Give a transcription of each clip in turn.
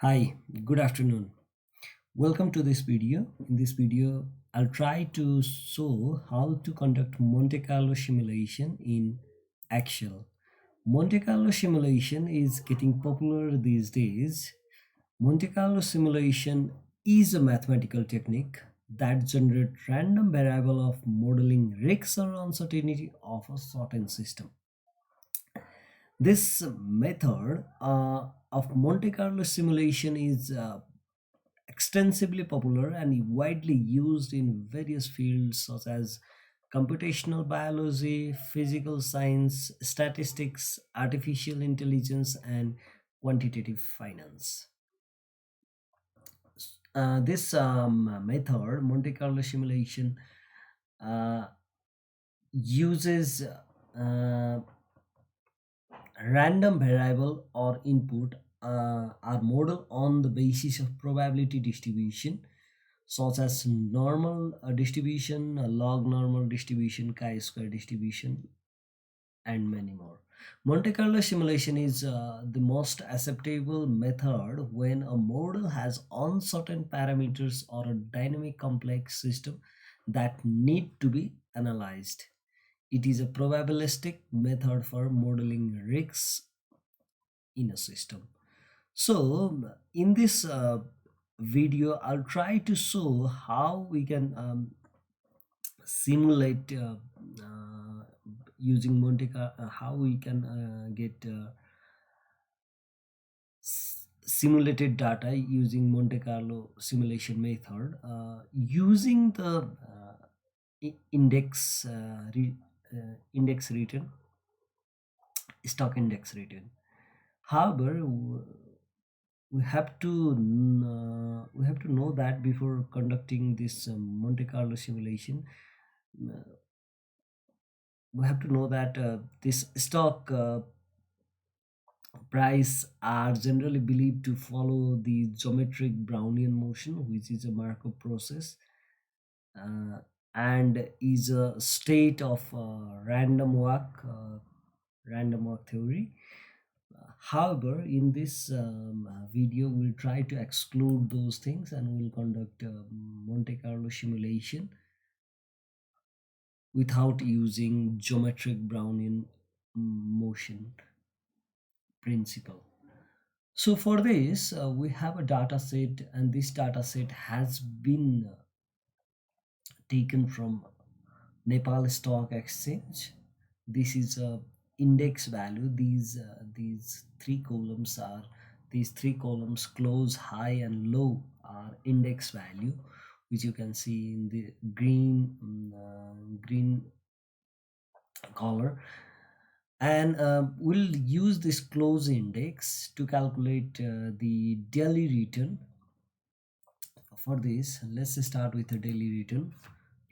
Hi, good afternoon. Welcome to this video. In this video, I'll try to show how to conduct Monte Carlo simulation in Excel. Monte Carlo simulation is getting popular these days. Monte Carlo simulation is a mathematical technique that generates random variable of modeling risks or uncertainty of a certain system. This method of Monte Carlo simulation is extensively popular and widely used in various fields such as computational biology, physical science, statistics, artificial intelligence, and quantitative finance. This method, Monte Carlo simulation, uh, uses random variable or input are modeled on the basis of probability distribution such as normal distribution, log normal distribution, chi-square distribution, and many more. Monte Carlo simulation is the most acceptable method when a model has uncertain parameters or a dynamic complex system that need to be analyzed. It is a probabilistic method for modeling risks in a system. So, in this video, I'll try to show how we can simulate using Monte Carlo, how we can get simulated data using Monte Carlo simulation method using the index index return, stock index return. However, we have to know that before conducting this Monte Carlo simulation, uh, we have to know that this stock price are generally believed to follow the geometric Brownian motion, which is a Markov process, uh, and is a state of random walk theory. However, in this video, we'll try to exclude those things and we'll conduct Monte Carlo simulation without using geometric Brownian motion principle. So for this, we have a data set, and this data set has been taken from Nepal Stock Exchange. This is a index value. These three columns close, high, and low are index value, which you can see in the green color. And we'll use this close index to calculate the daily return. For this, let's start with the daily return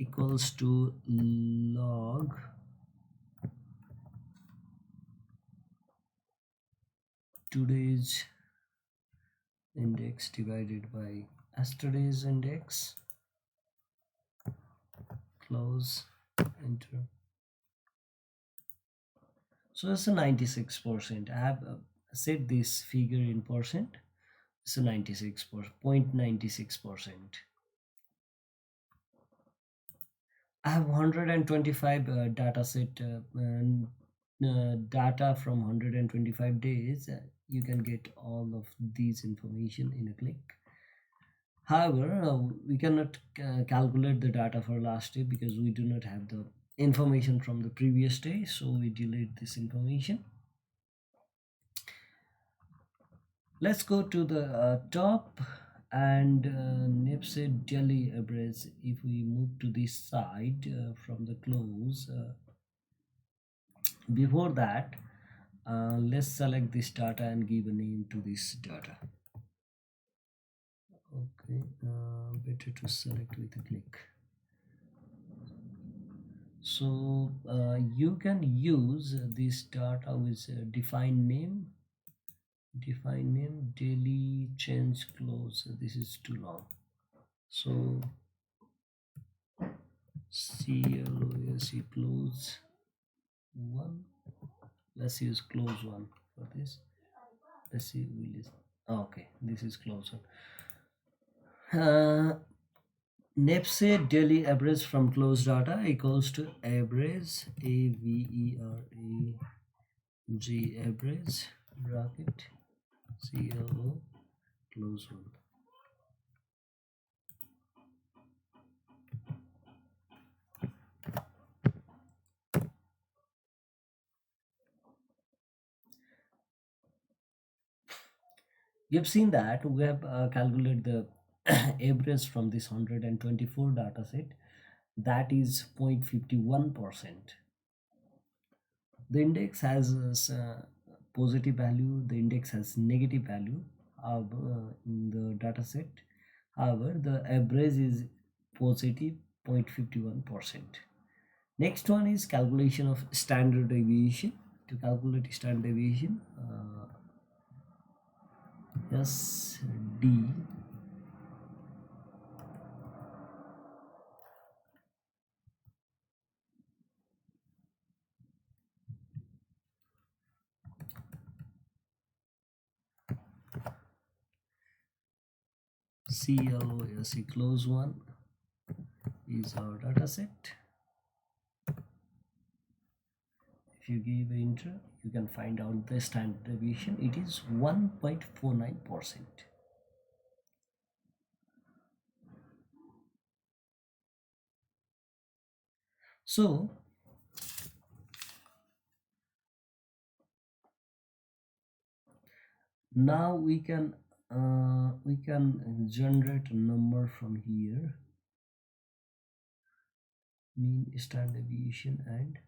equals to log today's index divided by yesterday's index, close, enter. So it's a 96%. I have set this figure in percent. It's a 96%. I have 125 data set data from 125 days. You can get all of these information in a click. However, we cannot calculate the data for last day because we do not have the information from the previous day, so we delete this information. Let's go to the top and Nipsey daily average. If we move to this side from the close, before that, let's select this data and give a name to this data. Okay, better to select with a click. So you can use this data with define name daily change close. This is too long, so close close one. Let's use close one for this. Let's see, okay, this is close one. NEPSE daily average from closed data equals to average, AVERAG, average bracket CLO close one. You've seen that we have calculated the average from this 124 data set, that is 0.51%. The index has positive value, the index has negative value in the data set. However, the average is positive 0.51%. Next one is calculation of standard deviation. To calculate standard deviation, SD CLOSE close one is our data set. If you give enter, you can find out the standard deviation. It is 1.49%. So now we can generate a number from here, mean standard deviation and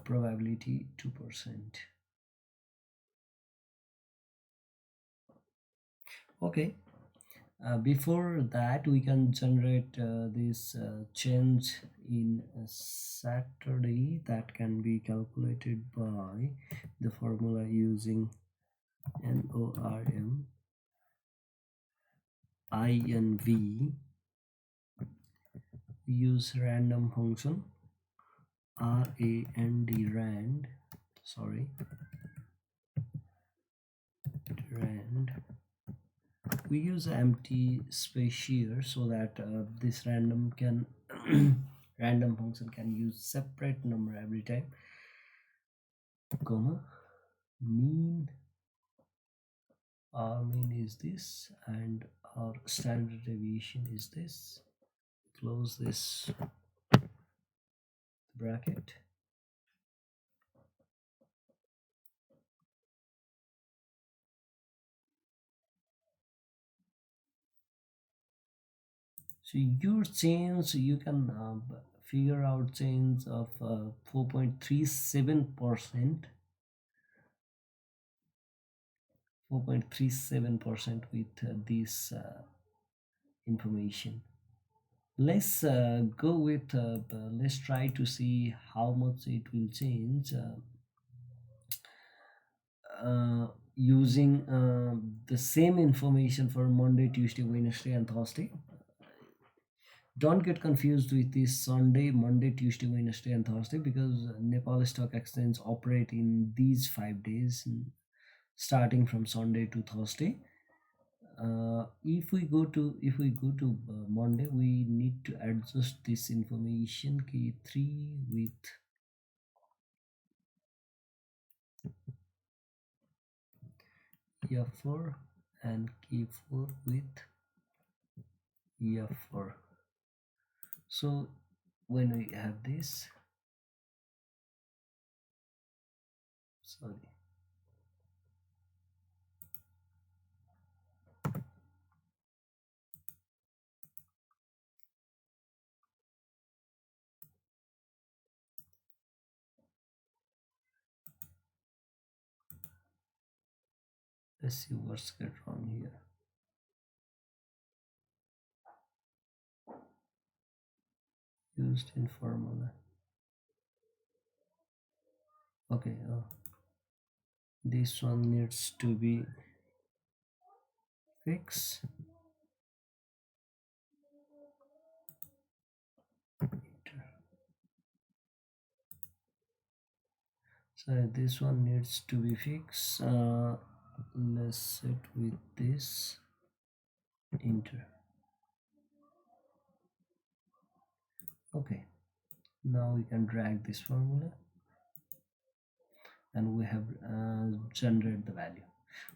probability 2%. Okay, before that we can generate this change in Saturday, that can be calculated by the formula using NORM INV. We use random function rand, sorry, rand. We use empty space here so that this random can random function can use separate number every time, comma, mean, our mean is this and our standard deviation is this, close this bracket. So your change, you can figure out change of 4.37%, 4.37% with this information. Let's go with let's try to see how much it will change using the same information for Monday, Tuesday, Wednesday and Thursday. Don't get confused with this Sunday, Monday, Tuesday, Wednesday and Thursday, because Nepal Stock Exchange operate in these 5 days starting from Sunday to Thursday. If we go to Monday, we need to adjust this information K3 with F4 and K4 with F4. So when we have this, sorry, let's see what's get wrong here. Used in formula. Okay, this one needs to be fixed. So this one needs to be fixed. let's set with this, enter. Okay, now we can drag this formula and we have generated the value.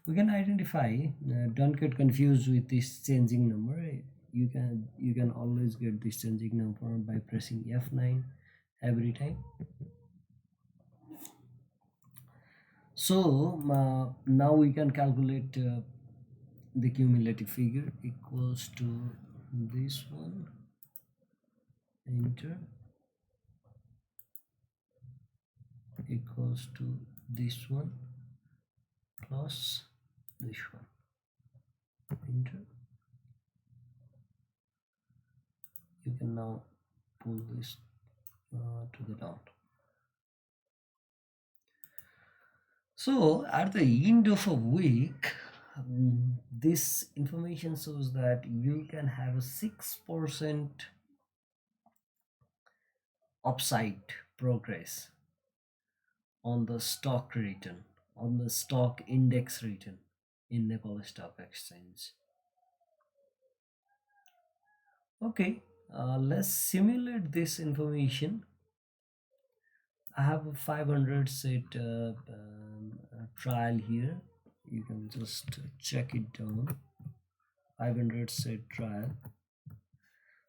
We can identify, don't get confused with this changing number. You can always get this changing number by pressing F9 every time. So now we can calculate the cumulative figure equals to this one, enter, equals to this one plus this one, enter. You can now pull this to the down. So at the end of a week, this information shows that you can have a 6% upside progress on the stock return, on the stock index return in Nepal Stock Exchange. Okay, let's simulate this information. I have a 500 set trial here. You can just check it down. 500 set trial.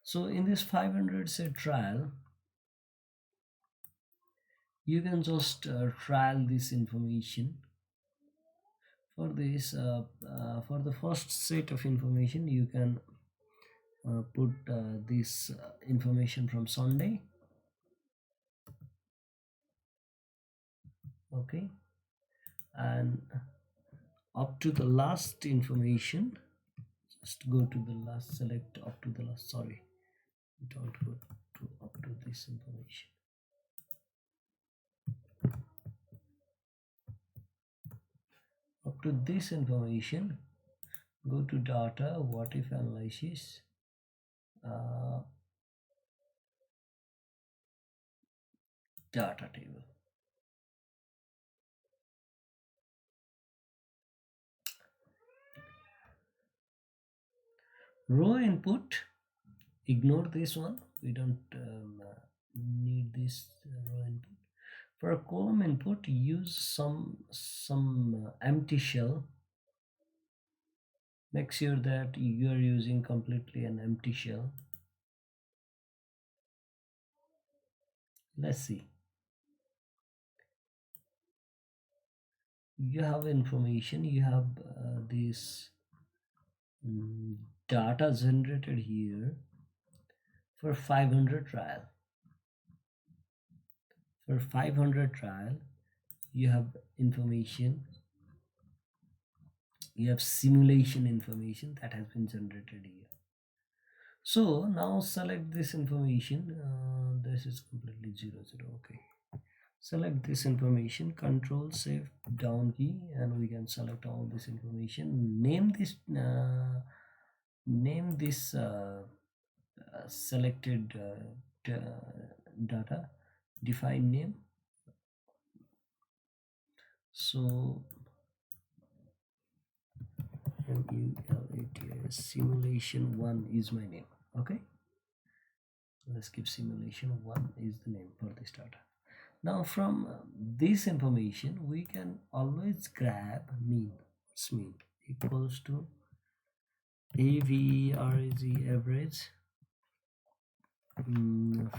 So in this 500 set trial, you can just trial this information. For this, for the first set of information, you can put this information from Sunday. Okay, and up to the last information, just go to the last, select up to the last, sorry, don't go to up to this information. Up to this information, go to data, what if analysis, data table. Row input, ignore this one, we don't need this row input. For a column input, use some empty shell. Make sure that you are using completely an empty shell. Let's see. You have information, you have this data generated here for 500 trial. For 500 trial, you have information, you have simulation information that has been generated here. So now select this information. This is completely 0, 0. Okay. Select this information, control shift down key, and we can select all this information. Name this selected data, define name. So MULATS simulation 1 is my name. Okay, let's keep simulation 1 is the name for this data. Now from this information we can always grab mean. What's mean? Equals to AVRAG average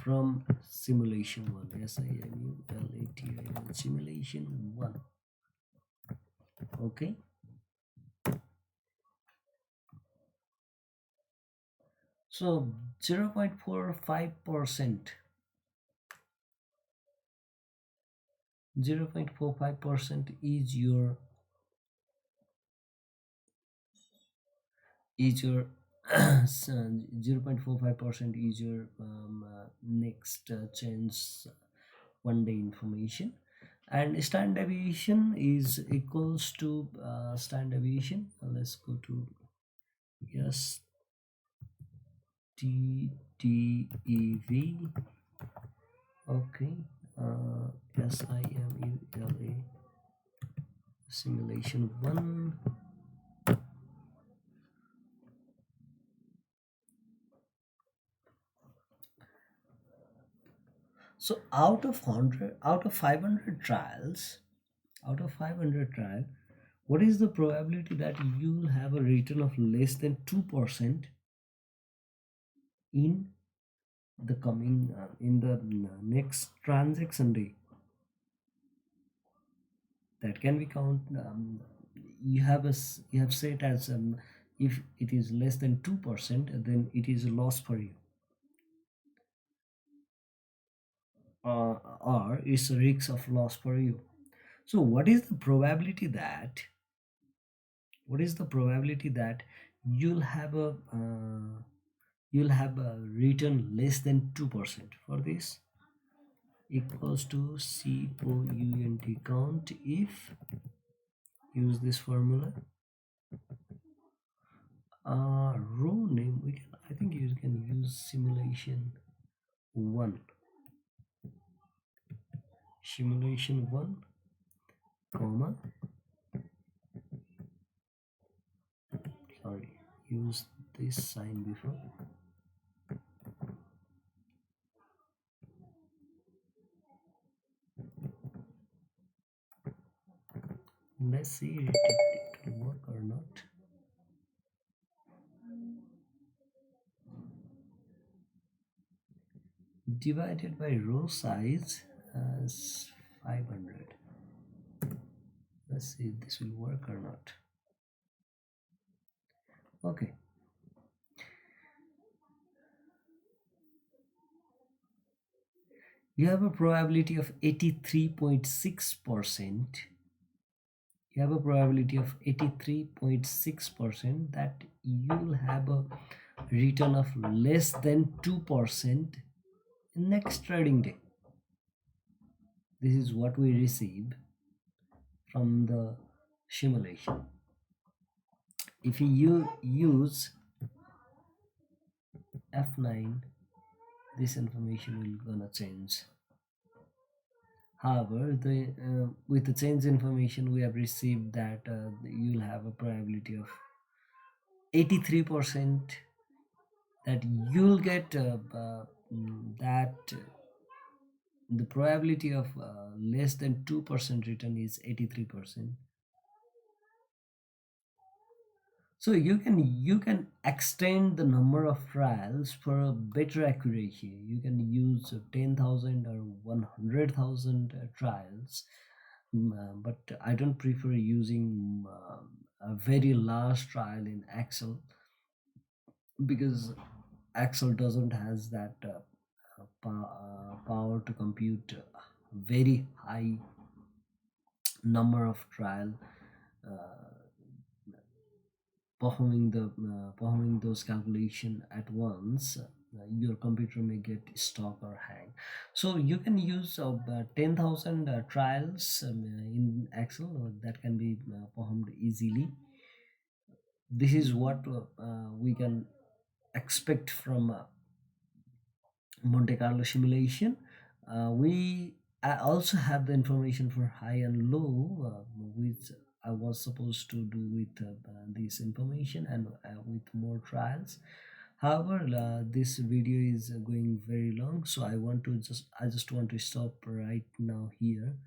from simulation 1, SIMULATI simulation 1. Okay, so 0.45%, 0.45% is your 0.45% is your next change 1 day information, and standard deviation is equals to standard deviation. Let's go to STDEV. Okay, SIMULA simulation 1. So out of 500 trials, out of 500 trial, what is the probability that you'll have a return of less than 2% in the coming in the next transaction day? That can be count. You have set as if it is less than 2%, then it is a loss for you, or it's a risk of loss for you. So what is the probability that you'll have a you'll have a return less than 2% for this? Equals to count count if, use this formula, row name we can, I think you can use simulation 1, simulation 1 comma, sorry, use this sign before, let's see it will work or not. Divided by row size as 500. Let's see if this will work or not. Okay, you have a probability of 83.6%. You have a probability of 83.6% that you'll have a return of less than 2% next trading day. This is what we receive from the simulation. If you use F9, this information will gonna change. However, with the change information we have received that you'll have a probability of 83% that you'll get that the probability of less than 2% return is 83%. So you can extend the number of trials for a better accuracy. You can use 10,000 or 100,000 trials. But I don't prefer using a very large trial in Excel, because Excel doesn't has that power to compute very high number of trial, uh, performing those calculation at once. Your computer may get stuck or hang. So you can use 10,000 trials in Excel, that can be performed easily. This is what we can expect from Monte Carlo simulation. We I also have the information for high and low, which I was supposed to do with this information and with more trials. However, this video is going very long, so I just want to stop right now here.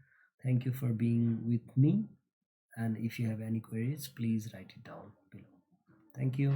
Thank you for being with me, and if you have any queries, please write it down below. Thank you.